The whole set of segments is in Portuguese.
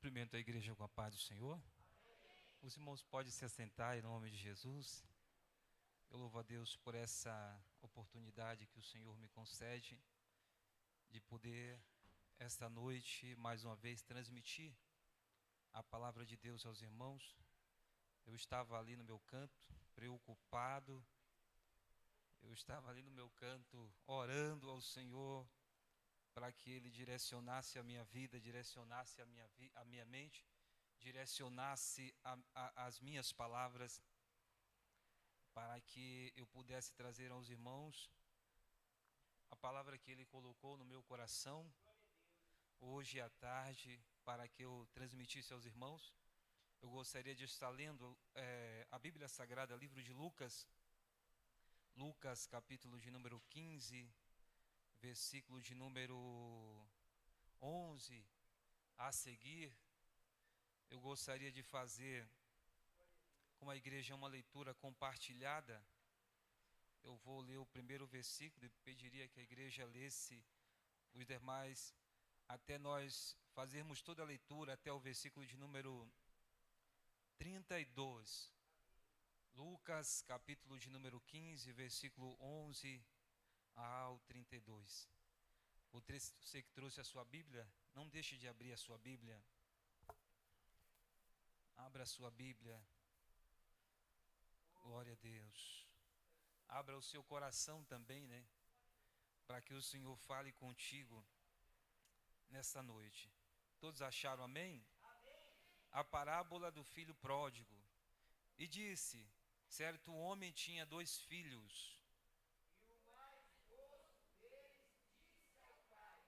Cumprimento a igreja com a paz do Senhor. Os irmãos podem se assentar em nome de Jesus. Eu louvo a Deus por essa oportunidade que o Senhor me concede de poder, esta noite, mais uma vez, transmitir a palavra de Deus aos irmãos. Eu estava ali no meu canto, preocupado. Eu estava ali no meu canto, orando ao Senhor, para que Ele direcionasse a minha vida, direcionasse a minha mente, direcionasse as minhas palavras, para que eu pudesse trazer aos irmãos a palavra que Ele colocou no meu coração, hoje à tarde, para que eu transmitisse aos irmãos. Eu gostaria de estar lendo a Bíblia Sagrada, livro de Lucas, Lucas capítulo de número 15, versículo de número 11 a seguir. Eu gostaria de fazer com a igreja uma leitura compartilhada. Eu vou ler o primeiro versículo e pediria que a igreja lesse os demais, até nós fazermos toda a leitura até o versículo de número 32. Lucas, capítulo de número 15, versículo 11 ao 32. Você que trouxe a sua Bíblia, não deixe de abrir a sua Bíblia. Abra a sua Bíblia. Glória a Deus. Abra o seu coração também, né? Para que o Senhor fale contigo nesta noite. Todos acharam amém? Amém. A parábola do filho pródigo. E disse: certo homem tinha 2 filhos. E o mais moço deles disse ao pai: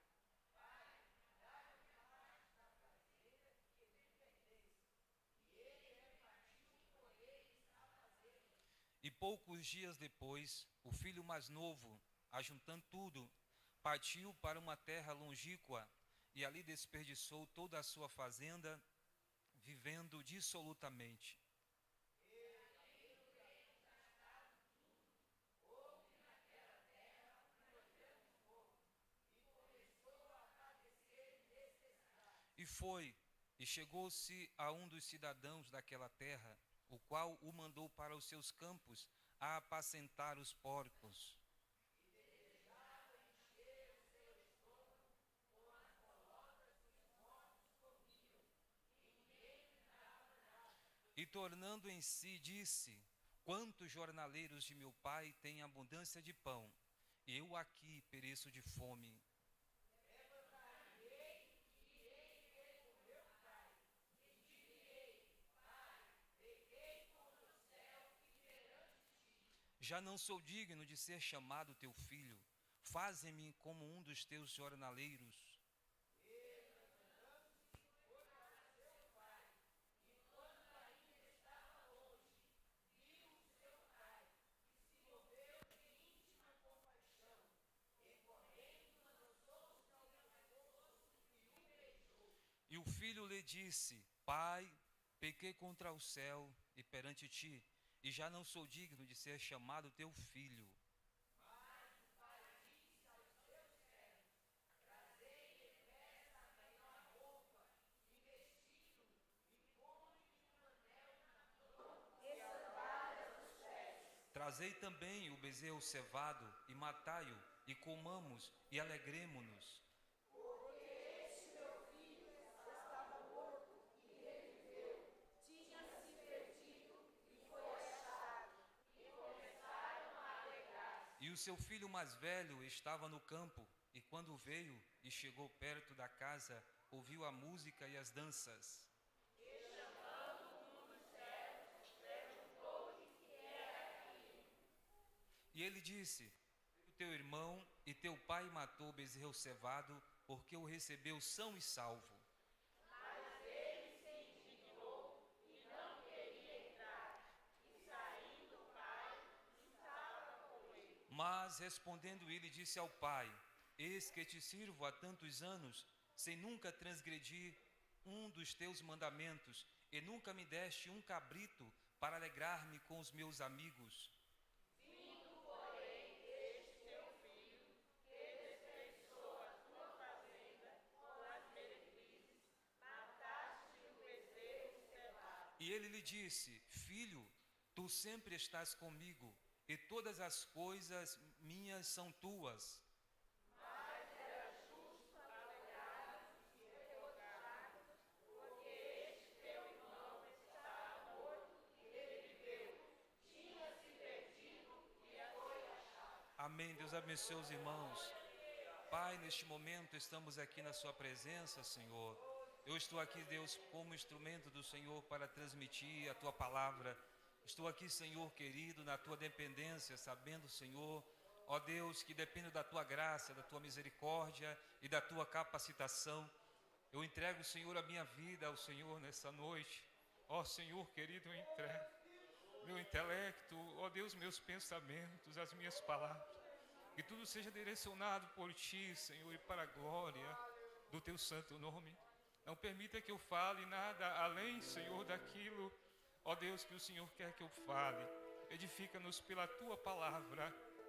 Pai, dá-me a parte da fazenda que me pertence. E ele repartiu com eles a fazenda. E poucos dias depois, o filho mais novo, ajuntando tudo, partiu para uma terra longínqua e ali desperdiçou toda a sua fazenda, vivendo dissolutamente. E foi, e chegou-se a um dos cidadãos daquela terra, o qual o mandou para os seus campos a apacentar os porcos. E tornando em si, disse: quantos jornaleiros de meu pai têm abundância de pão, e eu aqui pereço de fome. Já não sou digno de ser chamado teu filho. Faze-me como um dos teus jornaleiros. E o filho lhe disse: Pai, pequei contra o céu e perante ti, e já não sou digno de ser chamado teu filho. Trazei também o bezerro cevado e matai-o, e comamos e alegremo-nos. Porque este meu filho estava morto e reviveu, tinha-se perdido e foi achado, e começaram a alegrar-se. E o seu filho mais velho estava no campo, e quando veio e chegou perto da casa, ouviu a música e as danças. E ele disse: o teu irmão e teu pai matou o bezerro cevado, porque o recebeu são e salvo. Mas ele se indignou e não queria entrar. E saindo o pai, estava com ele. Mas respondendo ele, disse ao pai: eis que te sirvo há tantos anos, sem nunca transgredir um dos teus mandamentos, e nunca me deste um cabrito para alegrar-me com os meus amigos. Vindo, porém, este teu filho, que desperdiçou a tua fazenda com as meretrizes, mataste E ele lhe disse: Filho, tu sempre estás comigo, e todas as coisas minhas são tuas. Amém. Deus abençoe os irmãos. Pai, neste momento estamos aqui na sua presença, Senhor. Eu estou aqui, Deus, como instrumento do Senhor para transmitir a tua palavra. Estou aqui, Senhor querido, na tua dependência, sabendo, Senhor, ó Deus, que dependo da tua graça, da tua misericórdia e da tua capacitação. Eu entrego, Senhor, a minha vida ao Senhor nessa noite. Ó Senhor querido, eu entrego meu intelecto, ó Deus, meus pensamentos, as minhas palavras. Que tudo seja direcionado por Ti, Senhor, e para a glória do Teu santo nome. Não permita que eu fale nada além, Senhor, daquilo, ó Deus, que o Senhor quer que eu fale. Edifica-nos pela Tua palavra.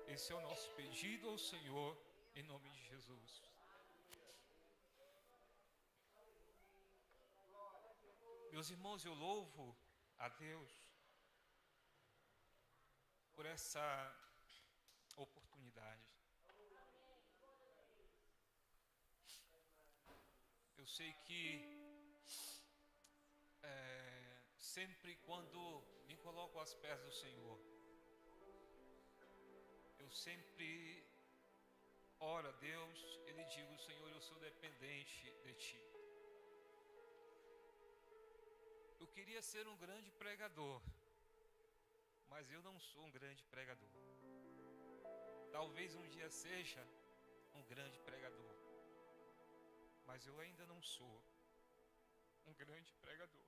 Esse é o nosso pedido ao Senhor, em nome de Jesus. Meus irmãos, eu louvo a Deus por essa oportunidade. Eu sei que sempre quando me coloco aos pés do Senhor, eu sempre oro a Deus e lhe digo: Senhor, eu sou dependente de Ti. Eu queria ser um grande pregador, mas eu não sou um grande pregador. Talvez um dia seja um grande pregador, mas eu ainda não sou um grande pregador.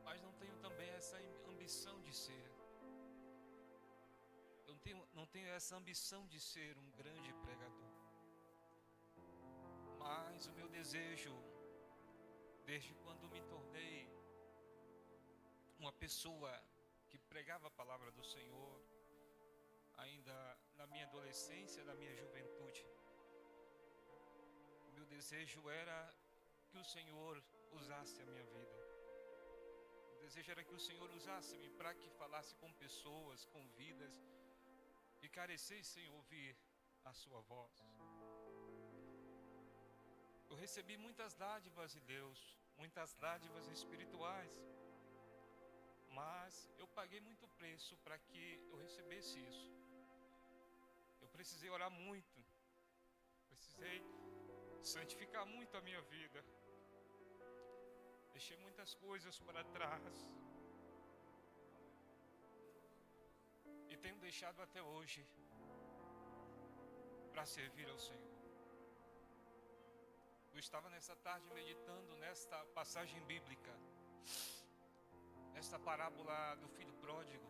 Mas não tenho também essa ambição de ser. Eu não tenho essa ambição de ser um grande pregador. Mas o meu desejo, desde quando me tornei uma pessoa que pregava a palavra do Senhor, ainda na minha adolescência, na minha juventude, o meu desejo era que o Senhor usasse a minha vida. O desejo era que o Senhor usasse-me para que falasse com pessoas, com vidas que carecessem ouvir a sua voz. Eu recebi muitas dádivas de Deus, muitas dádivas espirituais, mas eu paguei muito preço para que eu recebesse isso. Eu precisei orar muito, precisei santificar muito a minha vida, deixei muitas coisas para trás e tenho deixado até hoje para servir ao Senhor. Eu estava nessa tarde meditando nesta passagem bíblica, nesta parábola do filho pródigo,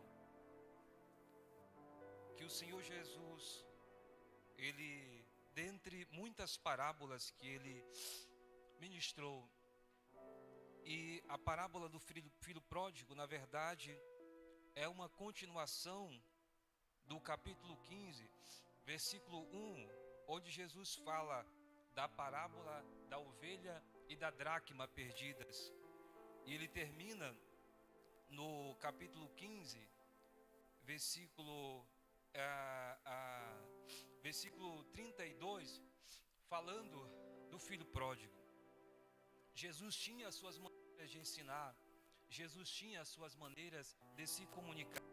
que o Senhor Jesus, Ele, dentre muitas parábolas que Ele ministrou, e a parábola do filho pródigo, na verdade, é uma continuação do capítulo 15, versículo 1, onde Jesus fala da parábola da ovelha e da dracma perdidas. E ele termina no capítulo 15, versículo 32, falando do filho pródigo. Jesus tinha as suas maneiras de ensinar, Jesus tinha as suas maneiras de se comunicar.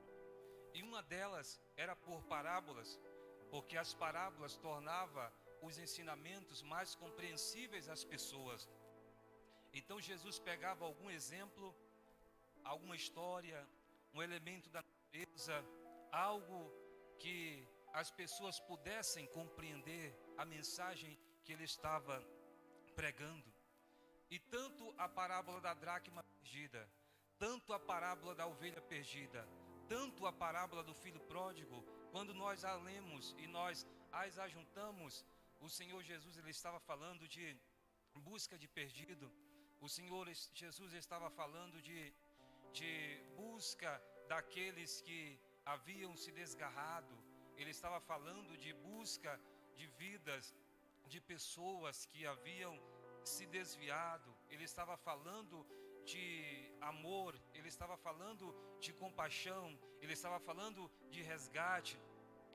E uma delas era por parábolas, porque as parábolas tornavam os ensinamentos mais compreensíveis às pessoas. Então Jesus pegava algum exemplo, alguma história, um elemento da natureza, algo que as pessoas pudessem compreender a mensagem que ele estava pregando. E tanto a parábola da dracma perdida, tanto a parábola da ovelha perdida, tanto a parábola do filho pródigo, quando nós a lemos e nós as ajuntamos, o Senhor Jesus, ele estava falando de busca de perdido. O Senhor Jesus estava falando de de busca daqueles que haviam se desgarrado. Ele estava falando de busca de vidas, de pessoas que haviam se desviado. Ele estava falando de amor, ele estava falando de compaixão, ele estava falando de resgate,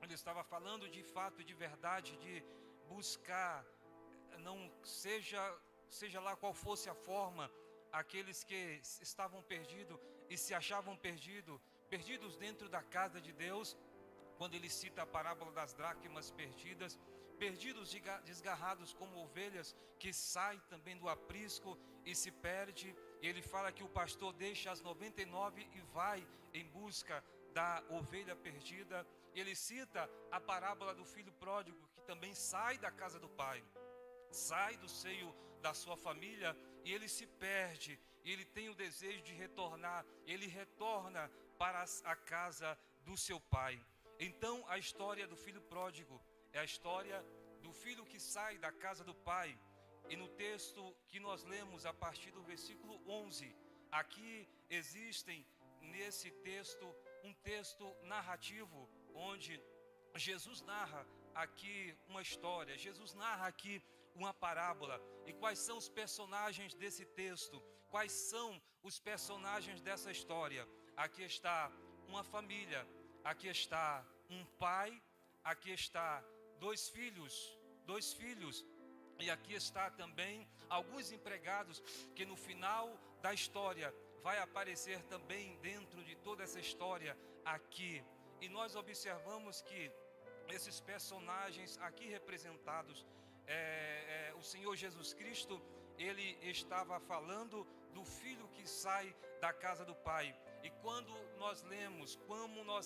ele estava falando de fato, de verdade, de buscar, não seja lá qual fosse a forma, aqueles que estavam perdidos e se achavam perdidos dentro da casa de Deus. Quando ele cita a parábola das dracmas perdidas, perdidos, desgarrados como ovelhas que saem também do aprisco e se perde. E ele fala que o pastor deixa as 99 e vai em busca da ovelha perdida. Ele cita a parábola do filho pródigo, que também sai da casa do pai, sai do seio da sua família e ele se perde. E ele tem o desejo de retornar, ele retorna para a casa do seu pai. Então a história do filho pródigo é a história do filho que sai da casa do pai. E no texto que nós lemos a partir do versículo 11, aqui existem nesse texto um texto narrativo, onde Jesus narra aqui uma história, Jesus narra aqui uma parábola. E quais são os personagens desse texto? Quais são os personagens dessa história? Aqui está uma família, aqui está um pai, aqui está dois filhos, e aqui está também alguns empregados que no final da história vai aparecer também dentro de toda essa história aqui. E nós observamos que esses personagens aqui representados, o Senhor Jesus Cristo, ele estava falando do filho que sai da casa do pai. E quando nós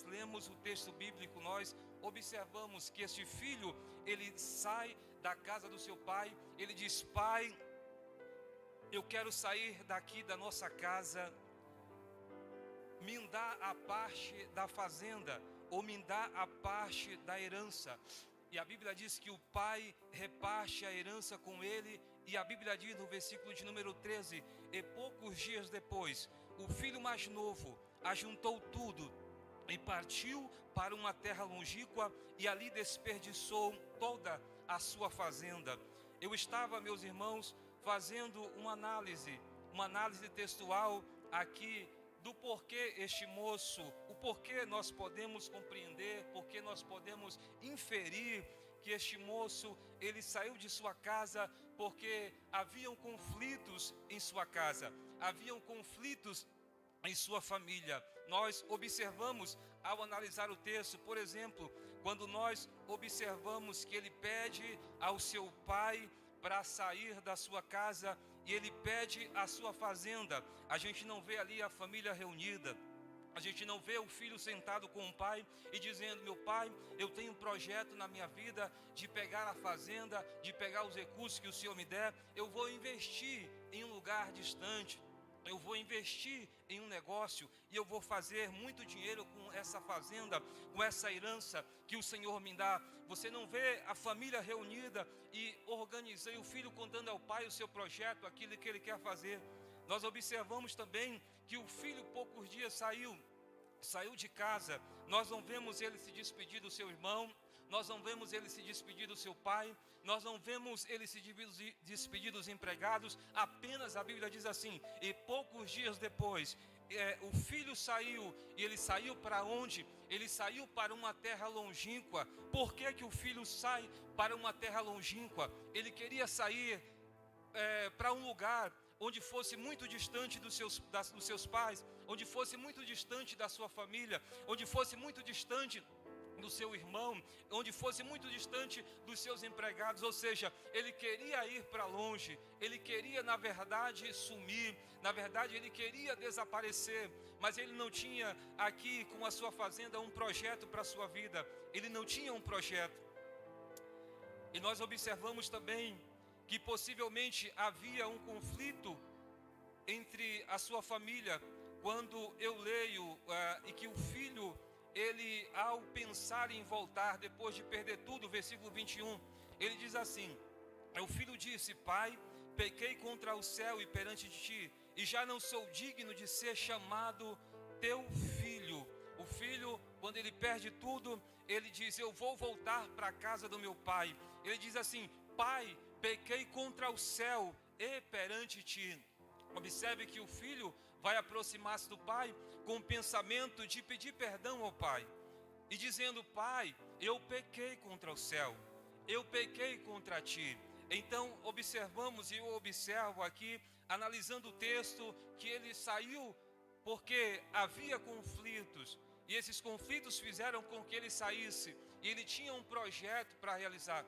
lemos o texto bíblico, nós observamos que este filho, ele sai da casa do seu pai. Ele diz: pai, eu quero sair daqui da nossa casa, me dá a parte da fazenda, ou me dá a parte da herança. E a Bíblia diz que o pai reparte a herança com ele. E a Bíblia diz no versículo de número 13: e poucos dias depois, o filho mais novo ajuntou tudo e partiu para uma terra longínqua, e ali desperdiçou toda a sua fazenda. Eu estava, meus irmãos, fazendo uma análise textual aqui do porquê este moço, o porquê nós podemos compreender, porquê nós podemos inferir que este moço, ele saiu de sua casa porque haviam conflitos em sua casa, haviam conflitos em sua família. Nós observamos ao analisar o texto, por exemplo, quando nós observamos que ele pede ao seu pai para sair da sua casa e ele pede a sua fazenda, a gente não vê ali a família reunida. A gente não vê o filho sentado com o pai e dizendo: meu pai, eu tenho um projeto na minha vida de pegar a fazenda, de pegar os recursos que o Senhor me der, eu vou investir em um lugar distante, eu vou investir em um negócio e eu vou fazer muito dinheiro com essa fazenda, com essa herança que o Senhor me dá. Você não vê a família reunida e organizando, o filho contando ao pai o seu projeto, aquilo que ele quer fazer. Nós observamos também que o filho poucos dias saiu de casa. Nós não vemos ele se despedir do seu irmão, nós não vemos ele se despedir do seu pai, nós não vemos ele se despedir dos empregados. Apenas a Bíblia diz assim: e poucos dias depois, o filho saiu. E ele saiu para onde? Ele saiu para uma terra longínqua. Por que que o filho sai para uma terra longínqua? Ele queria sair para um lugar onde fosse muito distante dos seus pais, onde fosse muito distante da sua família, onde fosse muito distante do seu irmão, onde fosse muito distante dos seus empregados. Ou seja, ele queria ir para longe, ele queria, na verdade, sumir, na verdade, ele queria desaparecer, mas ele não tinha aqui com a sua fazenda um projeto para a sua vida, ele não tinha um projeto. E nós observamos também que possivelmente havia um conflito entre a sua família, quando eu leio e que o filho, ele, ao pensar em voltar depois de perder tudo, versículo 21, ele diz assim: o filho disse: pai, pequei contra o céu e perante de ti, e já não sou digno de ser chamado teu filho. O filho, quando ele perde tudo, ele diz: eu vou voltar para a casa do meu pai. Ele diz assim: pai, pequei contra o céu e perante ti. Observe que o filho vai aproximar-se do pai com o pensamento de pedir perdão ao pai, e dizendo: pai, eu pequei contra o céu, eu pequei contra ti. Então observamos, e eu observo aqui, analisando o texto, que ele saiu porque havia conflitos, e esses conflitos fizeram com que ele saísse, e ele tinha um projeto para realizar.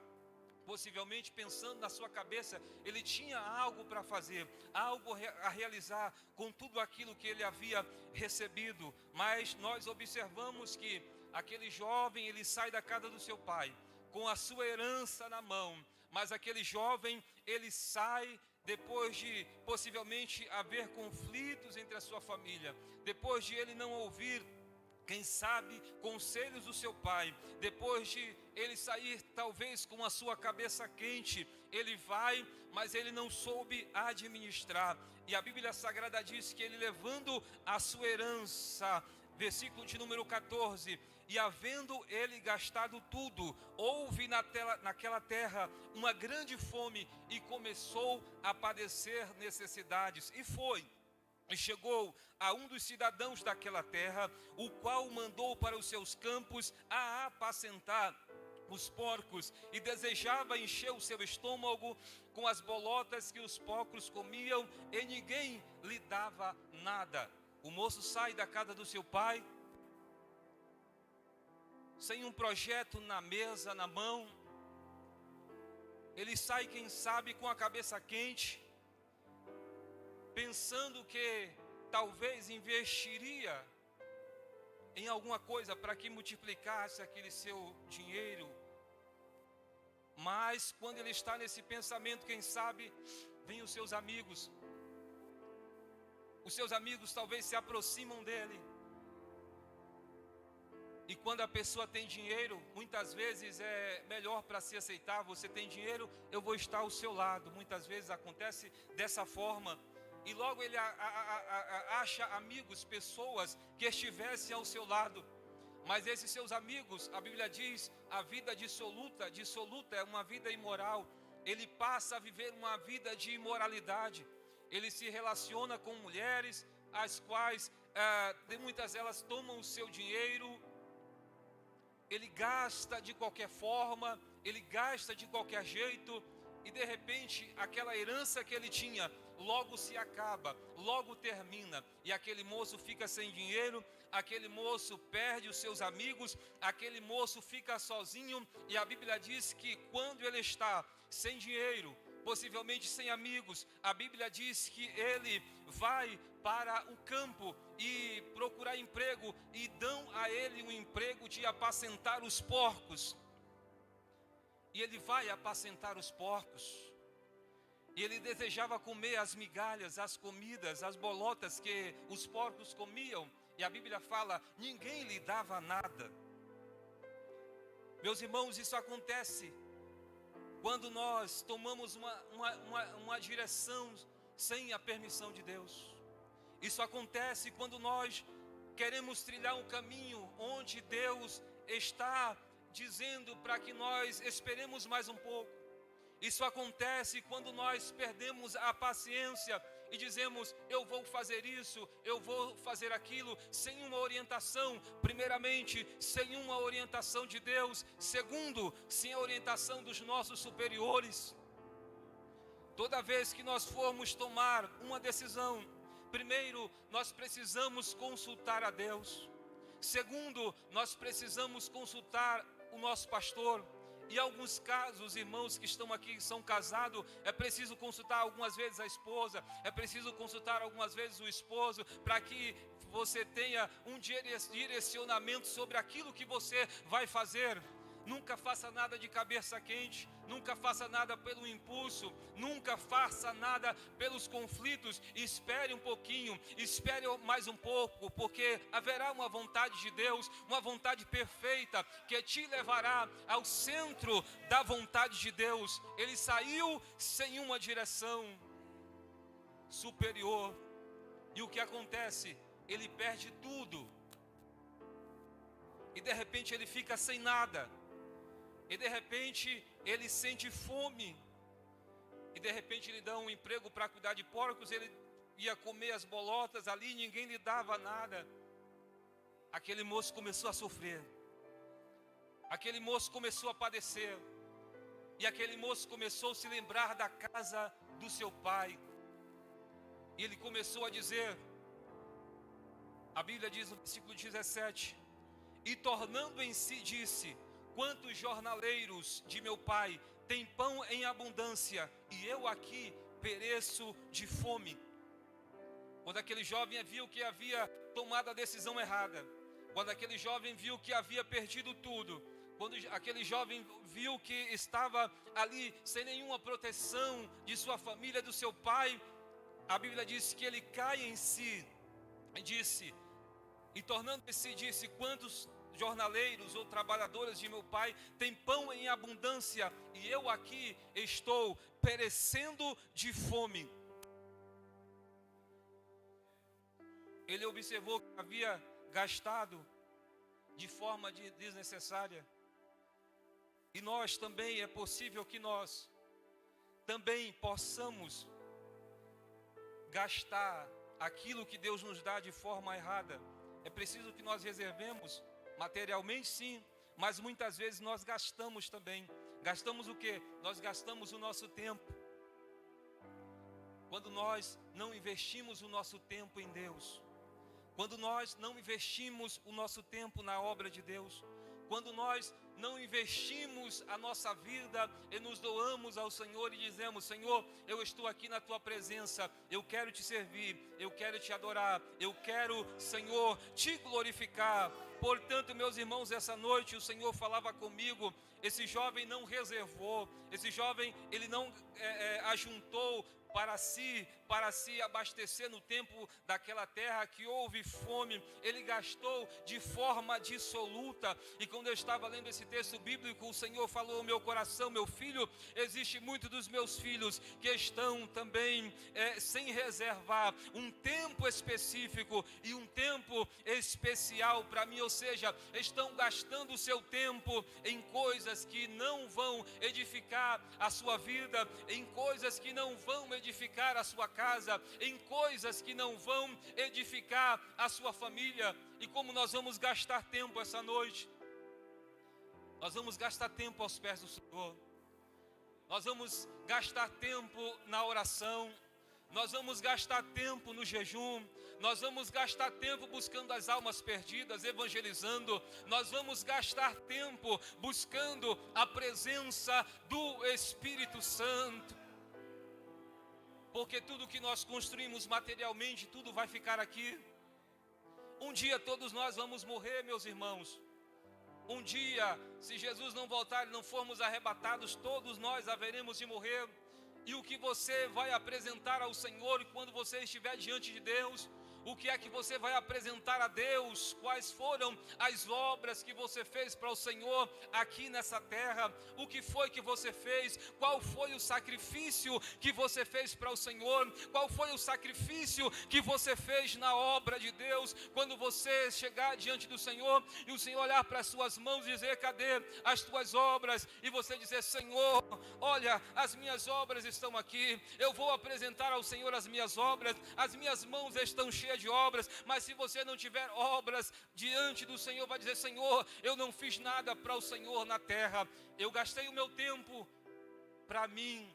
Possivelmente pensando na sua cabeça, ele tinha algo para fazer, algo a realizar com tudo aquilo que ele havia recebido. Mas nós observamos que aquele jovem, ele sai da casa do seu pai com a sua herança na mão. Mas aquele jovem, ele sai depois de possivelmente haver conflitos entre a sua família, depois de ele não ouvir, quem sabe, conselhos do seu pai, depois de ele sair talvez com a sua cabeça quente, ele vai, mas ele não soube administrar. E a Bíblia Sagrada diz que ele, levando a sua herança, versículo de número 14, e havendo ele gastado tudo, houve naquela terra uma grande fome, e começou a padecer necessidades. E chegou a um dos cidadãos daquela terra, o qual mandou para os seus campos a apacentar os porcos, e desejava encher o seu estômago com as bolotas que os porcos comiam, e ninguém lhe dava nada. O moço sai da casa do seu pai, sem um projeto na mesa, na mão. Ele sai, quem sabe, com a cabeça quente, pensando que talvez investiria em alguma coisa para que multiplicasse aquele seu dinheiro. Mas quando ele está nesse pensamento, quem sabe, vem os seus amigos. Os seus amigos talvez se aproximam dele. E quando a pessoa tem dinheiro, muitas vezes é melhor para se aceitar. Você tem dinheiro, eu vou estar ao seu lado. Muitas vezes acontece dessa forma. E logo ele acha amigos, pessoas que estivessem ao seu lado. Mas esses seus amigos, a Bíblia diz, a vida dissoluta é uma vida imoral. Ele passa a viver uma vida de imoralidade. Ele se relaciona com mulheres, as quais, muitas delas tomam o seu dinheiro. Ele gasta de qualquer forma, ele gasta de qualquer jeito. E de repente, aquela herança que ele tinha, logo se acaba, logo termina. E aquele moço fica sem dinheiro, aquele moço perde os seus amigos, aquele moço fica sozinho. E a Bíblia diz que quando ele está sem dinheiro, possivelmente sem amigos, a Bíblia diz que ele vai para o campo e procurar emprego, e dão a ele um emprego de apacentar os porcos. E ele vai apacentar os porcos. E ele desejava comer as migalhas, as comidas, as bolotas que os porcos comiam. E a Bíblia fala, ninguém lhe dava nada. Meus irmãos, isso acontece quando nós tomamos uma direção sem a permissão de Deus. Isso acontece quando nós queremos trilhar um caminho onde Deus está dizendo para que nós esperemos mais um pouco. Isso acontece quando nós perdemos a paciência e dizemos, eu vou fazer isso, eu vou fazer aquilo, sem uma orientação, primeiramente, sem uma orientação de Deus, segundo, sem a orientação dos nossos superiores. Toda vez que nós formos tomar uma decisão, primeiro, nós precisamos consultar a Deus. Segundo, nós precisamos consultar o nosso pastor. Em alguns casos, irmãos que estão aqui, são casados, é preciso consultar algumas vezes a esposa, é preciso consultar algumas vezes o esposo, para que você tenha um direcionamento sobre aquilo que você vai fazer. Nunca faça nada de cabeça quente, nunca faça nada pelo impulso, nunca faça nada pelos conflitos. Espere um pouquinho, espere mais um pouco, porque haverá uma vontade de Deus, uma vontade perfeita, que te levará ao centro da vontade de Deus. Ele saiu sem uma direção superior, E o que acontece? Ele perde tudo. E de repente ele fica sem nada. E de repente ele sente fome. E de repente ele dá um emprego para cuidar de porcos. Ele ia comer as bolotas ali, ninguém lhe dava nada. Aquele moço começou a sofrer. Aquele moço começou a padecer. E aquele moço começou a se lembrar da casa do seu pai. E ele começou a dizer, a Bíblia diz no versículo 17: e tornando em si disse: quantos jornaleiros de meu pai têm pão em abundância, e eu aqui pereço de fome. Quando aquele jovem viu que havia tomado a decisão errada, quando aquele jovem viu que havia perdido tudo, quando aquele jovem viu que estava ali sem nenhuma proteção de sua família, do seu pai, a Bíblia diz que ele cai em si e disse, e tornando-se disse: quantos jornaleiros ou trabalhadores de meu pai têm pão em abundância, e eu aqui estou perecendo de fome. Ele observou que havia gastado de forma desnecessária. E nós também, é possível que nós também possamos gastar aquilo que Deus nos dá de forma errada. É preciso que nós reservemos materialmente, sim, mas muitas vezes nós gastamos também. Gastamos o quê? Nós gastamos o nosso tempo. Quando nós não investimos o nosso tempo em Deus, quando nós não investimos o nosso tempo na obra de Deus, quando nós não investimos a nossa vida e nos doamos ao Senhor e dizemos: Senhor, eu estou aqui na tua presença, eu quero te servir, eu quero te adorar, eu quero, Senhor, te glorificar. Portanto, meus irmãos, essa noite o Senhor falava comigo. Esse jovem não reservou, esse jovem ele não ajuntou para si abastecer no tempo daquela terra que houve fome. Ele gastou de forma dissoluta. E quando eu estava lendo esse texto bíblico, o Senhor falou ao meu coração: meu filho, existe muito dos meus filhos que estão também sem reservar um tempo específico e um tempo especial para mim, ou seja, estão gastando o seu tempo em coisas que não vão edificar a sua vida, em coisas que não vão edificar a sua casa, em coisas que não vão edificar a sua família. E como nós vamos gastar tempo essa noite? Nós vamos gastar tempo aos pés do Senhor. Nós vamos gastar tempo na oração. Nós vamos gastar tempo no jejum. Nós vamos gastar tempo buscando as almas perdidas, evangelizando. Nós vamos gastar tempo buscando a presença do Espírito Santo. Porque tudo que nós construímos materialmente, tudo vai ficar aqui. Um dia todos nós vamos morrer, meus irmãos. Um dia, se Jesus não voltar e não formos arrebatados, todos nós haveremos de morrer. E o que você vai apresentar ao Senhor quando você estiver diante de Deus? O que é que você vai apresentar a Deus? Quais foram as obras que você fez para o Senhor aqui nessa terra? O que foi que você fez? Qual foi o sacrifício que você fez para o Senhor? Qual foi o sacrifício que você fez na obra de Deus? Quando você chegar diante do Senhor e o Senhor olhar para as suas mãos e dizer: cadê as tuas obras? E você dizer: Senhor, olha, as minhas obras estão aqui. Eu vou apresentar ao Senhor as minhas obras. As minhas mãos estão cheias de obras. Mas se você não tiver obras diante do Senhor, vai dizer: Senhor, eu não fiz nada para o Senhor na terra. Eu gastei o meu tempo para mim.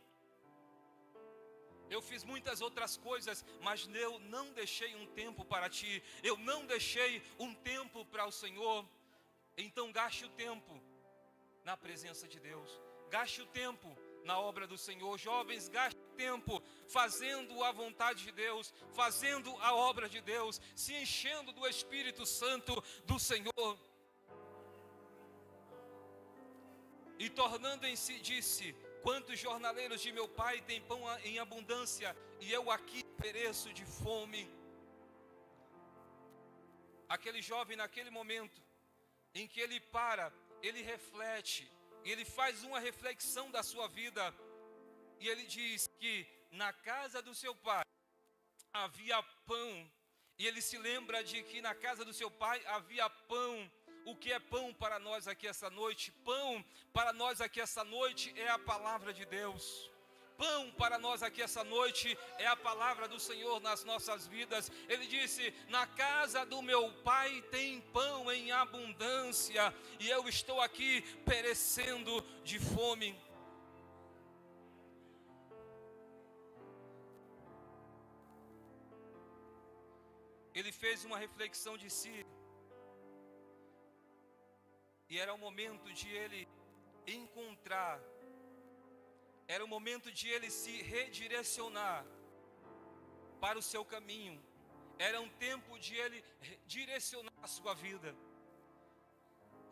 Eu fiz muitas outras coisas, mas eu não deixei um tempo para ti. Eu não deixei um tempo para o Senhor. Então gaste o tempo na presença de Deus. Gaste o tempo na obra do Senhor. Jovens, gaste tempo fazendo a vontade de Deus, fazendo a obra de Deus, se enchendo do Espírito Santo do Senhor. E tornando em si disse: quantos jornaleiros de meu pai têm pão em abundância, e eu aqui pereço de fome. Aquele jovem, naquele momento em que ele para, ele reflete, ele faz uma reflexão da sua vida, e ele diz que na casa do seu pai havia pão. E ele se lembra de que na casa do seu pai havia pão. O que é pão para nós aqui essa noite? Pão para nós aqui essa noite é a palavra de Deus. Pão para nós aqui essa noite é a palavra do Senhor nas nossas vidas. Ele disse: na casa do meu pai tem pão em abundância, e eu estou aqui perecendo de fome. Ele fez uma reflexão de si, e era o momento de ele encontrar, era o momento de ele se redirecionar para o seu caminho, era um tempo de ele direcionar a sua vida.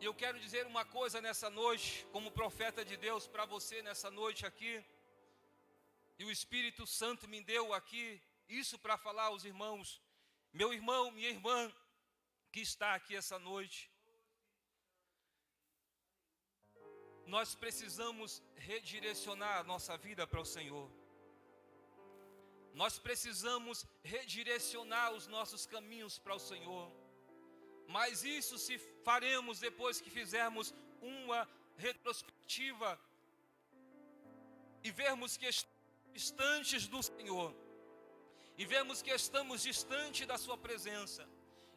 E eu quero dizer uma coisa nessa noite, como profeta de Deus para você nessa noite aqui, e o Espírito Santo me deu aqui isso para falar aos irmãos. Meu irmão, minha irmã, que está aqui essa noite, nós precisamos redirecionar a nossa vida para o Senhor. Nós precisamos redirecionar os nossos caminhos para o Senhor. Mas isso se faremos depois que fizermos uma retrospectiva e vermos que estamos distantes do Senhor. E vemos que estamos distante da sua presença,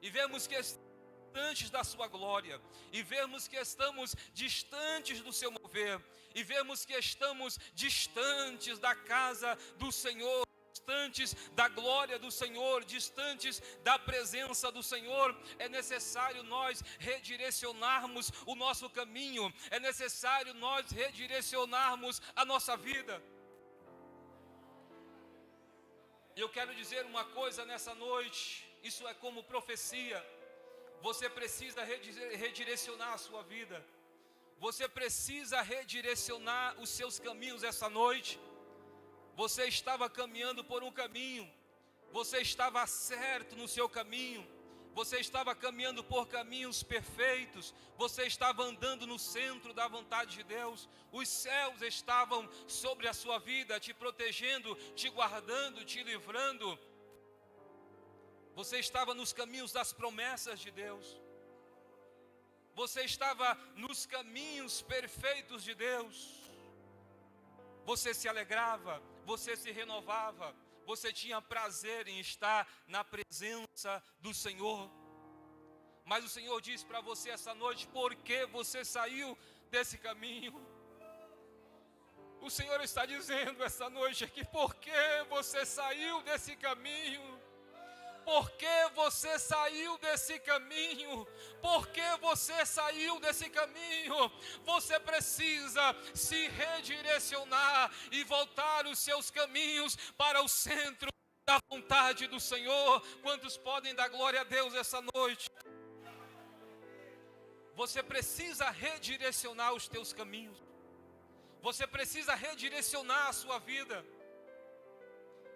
e vemos que estamos distantes da sua glória, e vemos que estamos distantes do seu mover, e vemos que estamos distantes da casa do Senhor, distantes da glória do Senhor, distantes da presença do Senhor. É necessário nós redirecionarmos o nosso caminho, é necessário nós redirecionarmos a nossa vida. Eu quero dizer uma coisa nessa noite, isso é como profecia. Você precisa redirecionar a sua vida. Você precisa redirecionar os seus caminhos essa noite. Você estava caminhando por um caminho, você estava certo no seu caminho, você estava caminhando por caminhos perfeitos, você estava andando no centro da vontade de Deus, os céus estavam sobre a sua vida, te protegendo, te guardando, te livrando. Você estava nos caminhos das promessas de Deus, você estava nos caminhos perfeitos de Deus. Você se alegrava, você se renovava, você tinha prazer em estar na presença do Senhor. Mas o Senhor diz para você essa noite: por que você saiu desse caminho? O Senhor está dizendo essa noite aqui: por que você saiu desse caminho? Por que você saiu desse caminho? Por que você saiu desse caminho? Você precisa se redirecionar e voltar os seus caminhos para o centro da vontade do Senhor. Quantos podem dar glória a Deus essa noite? Você precisa redirecionar os teus caminhos. Você precisa redirecionar a sua vida.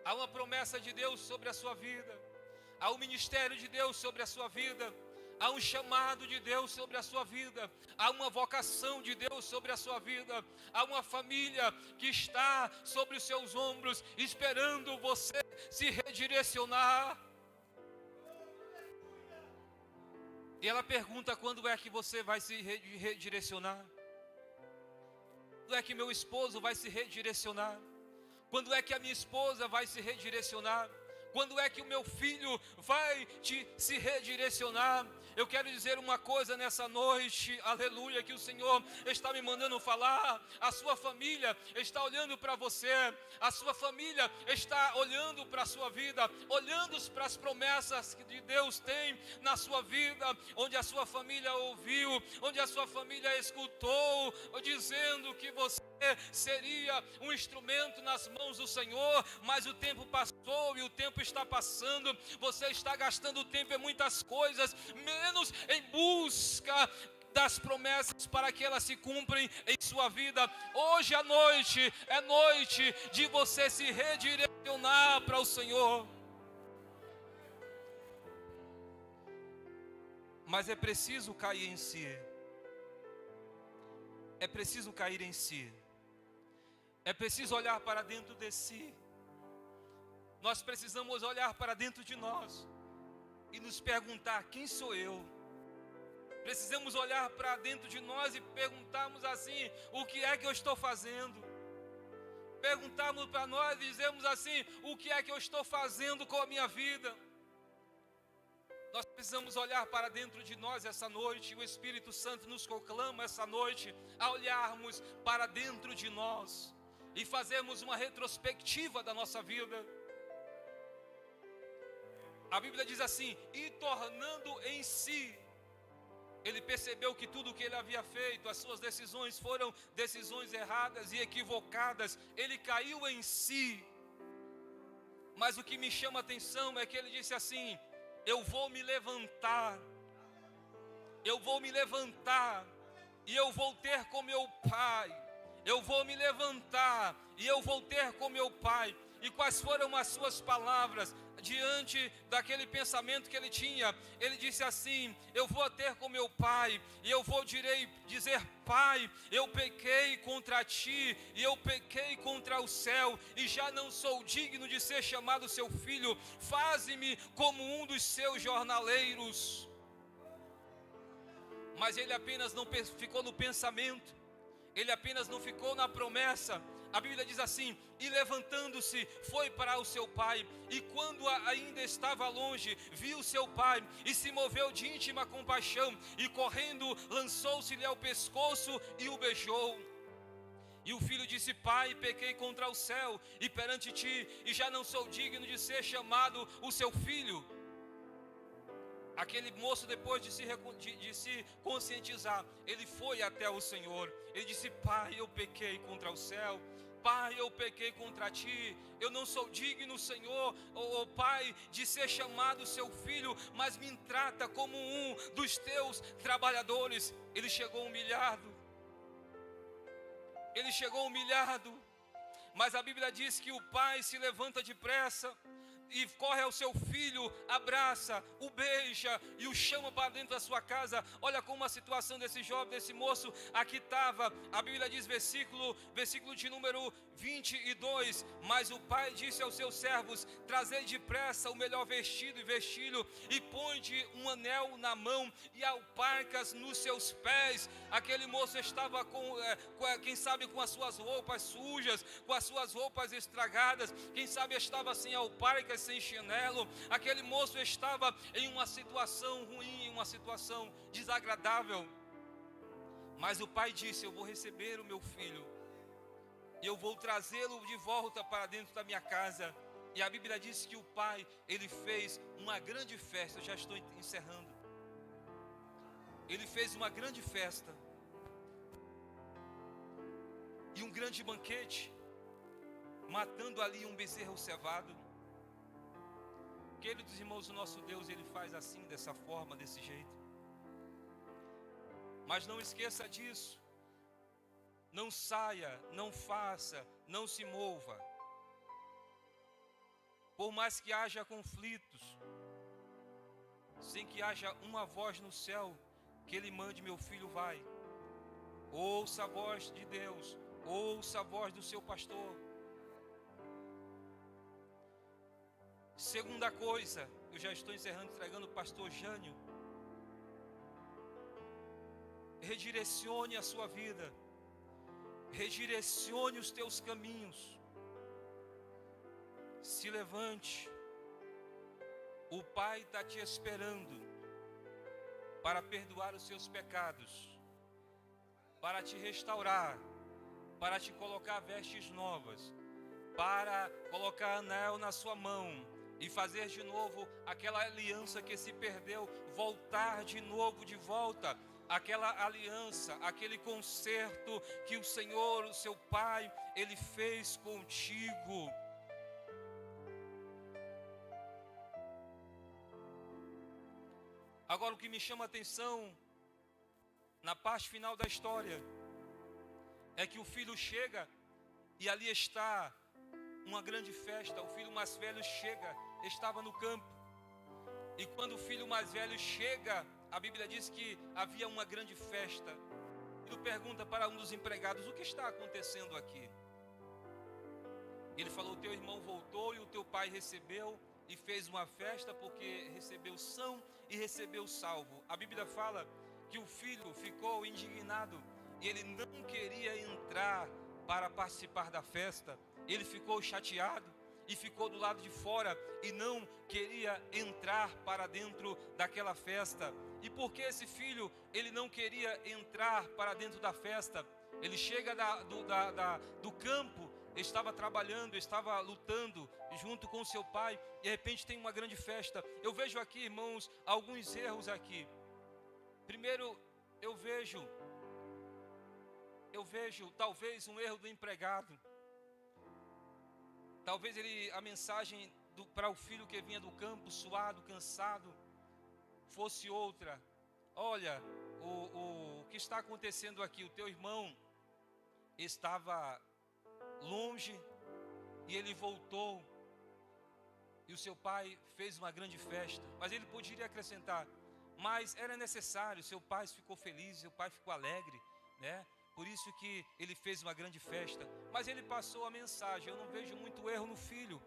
Há uma promessa de Deus sobre a sua vida. Há um ministério de Deus sobre a sua vida. Há um chamado de Deus sobre a sua vida. Há uma vocação de Deus sobre a sua vida. Há uma família que está sobre os seus ombros, esperando você se redirecionar. E ela pergunta: quando é que você vai se redirecionar? Quando é que meu esposo vai se redirecionar? Quando é que a minha esposa vai se redirecionar? Quando é que o meu filho vai se redirecionar? Eu quero dizer uma coisa nessa noite, aleluia, que o Senhor está me mandando falar. A sua família está olhando para você, a sua família está olhando para a sua vida, olhando para as promessas que Deus tem na sua vida, onde a sua família ouviu, onde a sua família escutou, dizendo que você seria um instrumento nas mãos do Senhor. Mas o tempo passou e o tempo está passando. Você está gastando tempo em muitas coisas, menos em busca das promessas para que elas se cumprem em sua vida. Hoje à noite é noite de você se redirecionar para o Senhor. Mas é preciso cair em si. É preciso cair em si. É preciso olhar para dentro de si. nós precisamos olhar para dentro de nós e nos perguntar: quem sou eu? Precisamos olhar para dentro de nós e perguntarmos assim: o que é que eu estou fazendo? Perguntarmos para nós e dizermos assim: o que é que eu estou fazendo com a minha vida? Nós precisamos olhar para dentro de nós essa noite. O Espírito Santo nos conclama essa noite a olharmos para dentro de nós e fazermos uma retrospectiva da nossa vida. A Bíblia diz assim: e tornando em si, ele percebeu que tudo o que ele havia feito, as suas decisões foram decisões erradas e equivocadas. Ele caiu em si. Mas o que me chama a atenção é que ele disse assim: eu vou me levantar, eu vou me levantar e eu vou ter com meu pai. Eu vou me levantar e eu vou ter com meu pai. E quais foram as suas palavras diante daquele pensamento que ele tinha? Ele disse assim: eu vou ter com meu pai e eu vou dizer: pai, eu pequei contra ti e eu pequei contra o céu e já não sou digno de ser chamado seu filho. Faze-me como um dos seus jornaleiros. Mas ele apenas não ficou no pensamento, ele apenas não ficou na promessa. A Bíblia diz assim: e levantando-se, foi para o seu pai, e quando ainda estava longe, viu seu pai, e se moveu de íntima compaixão, e correndo, lançou-se-lhe ao pescoço e o beijou. E o filho disse: pai, pequei contra o céu e perante ti, e já não sou digno de ser chamado o seu filho. Aquele moço, depois de se conscientizar, ele foi até o Senhor. Ele disse: pai, eu pequei contra o céu. Pai, eu pequei contra ti. Eu não sou digno, Senhor, pai, de ser chamado seu filho, mas me trata como um dos teus trabalhadores. Ele chegou humilhado. Ele chegou humilhado. Mas a Bíblia diz que o pai se levanta depressa e corre ao seu filho, abraça, o beija e o chama para dentro da sua casa. Olha como a situação desse jovem, desse moço aqui estava. A Bíblia diz, versículo de número 22: mas o pai disse aos seus servos: trazei depressa o melhor vestido e vestilho, e põe-lhe um anel na mão e alparcas nos seus pés. Aquele moço estava quem sabe com as suas roupas sujas, com as suas roupas estragadas, quem sabe estava sem alparcas, sem chinelo. Aquele moço estava em uma situação ruim, em uma situação desagradável. Mas o pai disse: eu vou receber o meu filho e eu vou trazê-lo de volta para dentro da minha casa. E a Bíblia diz que o pai, ele fez uma grande festa. Eu já estou encerrando. Ele fez uma grande festa e um grande banquete, matando ali um bezerro cevado. Queridos irmãos, o nosso Deus, ele faz assim, dessa forma, desse jeito. Mas não esqueça disso. Não saia, não faça, não se mova. Por mais que haja conflitos, sem que haja uma voz no céu que ele mande: meu filho, vai. Ouça a voz de Deus, ouça a voz do seu pastor. Segunda coisa, eu já estou encerrando, entregando o pastor Jânio. Redirecione a sua vida, redirecione os teus caminhos. Se levante, o Pai está te esperando para perdoar os seus pecados, para te restaurar, para te colocar vestes novas, para colocar anel na sua mão e fazer de novo aquela aliança que se perdeu, voltar de novo de volta. Aquela aliança, aquele concerto que o Senhor, o seu Pai, ele fez contigo. Agora, o que me chama a atenção na parte final da história é que o filho chega e ali está uma grande festa. O filho mais velho chega, estava no campo, e quando o filho mais velho chega, a Bíblia diz que havia uma grande festa. Ele pergunta para um dos empregados: o que está acontecendo aqui? Ele falou: o teu irmão voltou e o teu pai pai recebeu e fez uma festa porque recebeu são e recebeu salvo. A Bíblia fala que o filho ficou indignado e ele não queria entrar para participar da festa. Ele ficou chateado e ficou do lado de fora e não queria entrar para dentro daquela festa. E por que esse filho, ele não queria entrar para dentro da festa? Ele chega do campo, estava trabalhando, estava lutando junto com seu pai, e de repente tem uma grande festa. Eu vejo aqui, irmãos, alguns erros aqui. Primeiro, eu vejo talvez um erro do empregado. Talvez a mensagem para o filho que vinha do campo, suado, cansado, fosse outra. Olha, o que está acontecendo aqui? O teu irmão estava longe e ele voltou. E o seu pai fez uma grande festa. Mas ele poderia acrescentar, mas era necessário, seu pai ficou feliz, seu pai ficou alegre, né? Por isso que ele fez uma grande festa. Mas ele passou a mensagem. Eu não vejo muito erro no filho,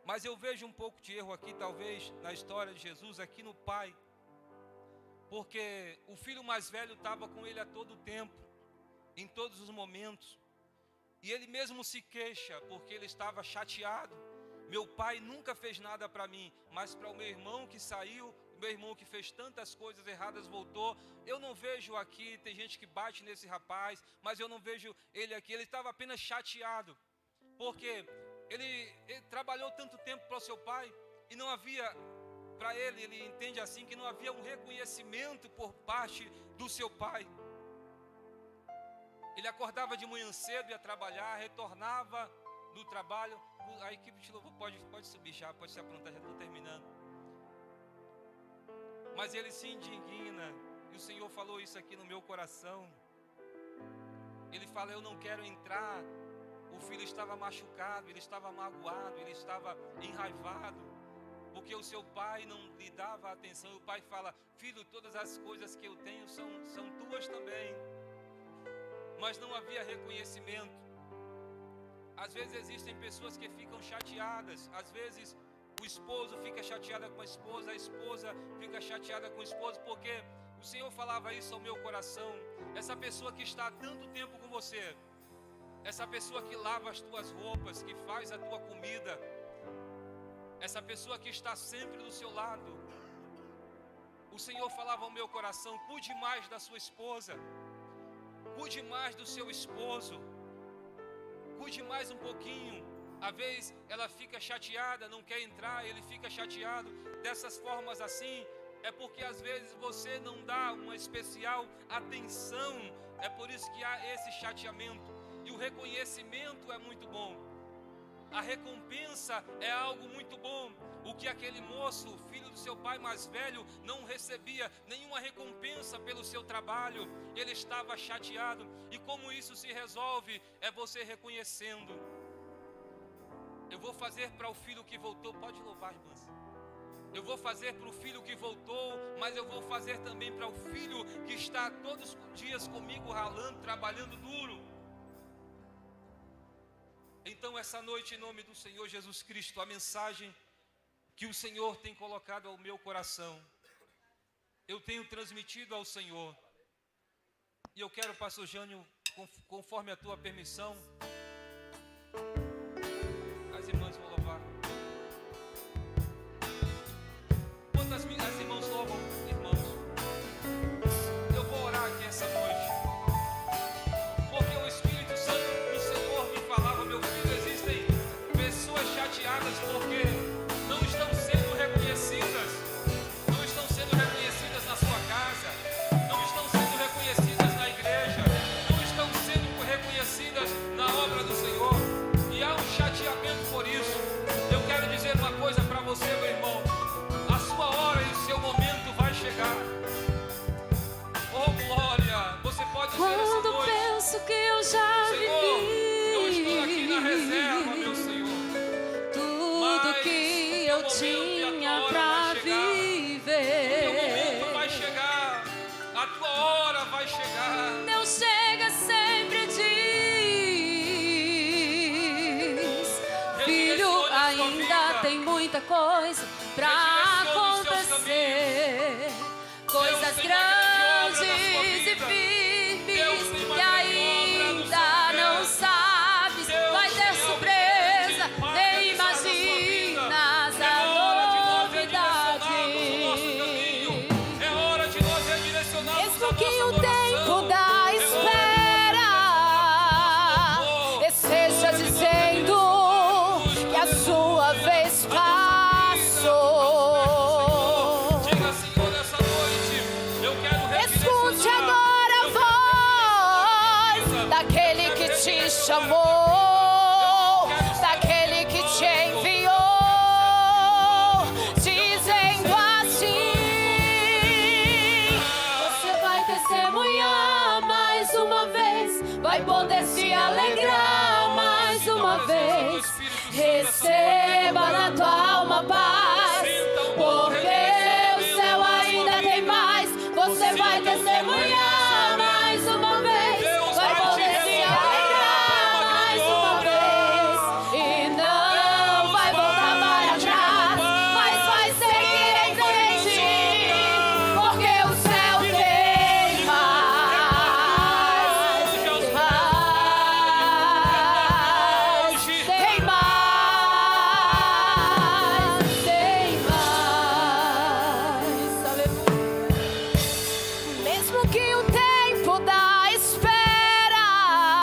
mas eu vejo um pouco de erro aqui, talvez, na história de Jesus, aqui no pai. Porque o filho mais velho estava com ele a todo tempo, em todos os momentos. E ele mesmo se queixa, porque ele estava chateado. Meu pai nunca fez nada para mim, mas para o meu irmão que saiu, meu irmão que fez tantas coisas erradas voltou. Eu não vejo aqui, tem gente que bate nesse rapaz, mas eu não vejo ele aqui. Ele estava apenas chateado, porque ele trabalhou tanto tempo para o seu pai, e não havia, para ele entende assim, que não havia um reconhecimento por parte do seu pai. Ele acordava de manhã cedo, ia trabalhar, retornava do trabalho. A equipe de louvor pode subir já, pode se aprontar, já estou terminando. Mas ele se indigna, e o Senhor falou isso aqui no meu coração. Ele fala, eu não quero entrar. O filho estava machucado, ele estava magoado, ele estava enraivado, porque o seu pai não lhe dava atenção. E o pai fala, filho, todas as coisas que eu tenho são tuas também. Mas não havia reconhecimento. Às vezes existem pessoas que ficam chateadas, às vezes o esposo fica chateado com a esposa fica chateada com o esposo, porque o Senhor falava isso ao meu coração. Essa pessoa que está há tanto tempo com você, essa pessoa que lava as tuas roupas, que faz a tua comida, essa pessoa que está sempre do seu lado, o Senhor falava ao meu coração, cuide mais da sua esposa, cuide mais do seu esposo, cuide mais um pouquinho. Às vezes ela fica chateada, não quer entrar, ele fica chateado. Dessas formas assim, é porque às vezes você não dá uma especial atenção. É por isso que há esse chateamento. E o reconhecimento é muito bom. A recompensa é algo muito bom. O que aquele moço, filho do seu pai mais velho, não recebia nenhuma recompensa pelo seu trabalho. Ele estava chateado. E como isso se resolve? É você reconhecendo. Eu vou fazer para o filho que voltou, pode louvar, irmãs. Eu vou fazer para o filho que voltou, mas eu vou fazer também para o filho que está todos os dias comigo ralando, trabalhando duro. Então essa noite, em nome do Senhor Jesus Cristo, a mensagem que o Senhor tem colocado ao meu coração, eu tenho transmitido ao Senhor. E eu quero, pastor Jânio, conforme a tua permissão, as irmãs vão louvar. Quando as irmãs louvam, irmãos, eu vou orar aqui essa noite, porque o Espírito Santo do Senhor me falava, meu filho, existem pessoas chateadas porque não estão sendo reconhecidas, não estão sendo reconhecidas na sua casa, não estão sendo reconhecidas na igreja, não estão sendo reconhecidas na obra do Senhor, e há um chateamento por isso. Eu quero dizer uma coisa para você, meu irmão, a sua hora e o seu momento vai chegar. Oh glória, você pode dizer essa noite, quando penso que eu já Senhor, vivi, eu estou aqui na reserva, meu Senhor, tudo que eu tinha pra viver. o teu momento vai chegar, a tua hora vai chegar. Deus chega sempre diz, filho, Redirecione a sua ainda vida. tem muita coisa pra acontecer. Coisas grandes e firmes que ainda não sabes. Vai ter surpresa, nem imaginas a novidade. É hora de nós redirecionarmos Mesmo que o tempo da espera esteja dizendo que a sua vez passou, Diga, Senhor, nessa noite, eu quero escute agora a voz daquele que te chamou, daquele que te enviou, dizendo assim: você vai testemunhar mais uma vez, vai poder se alegrar mais uma vez. Receba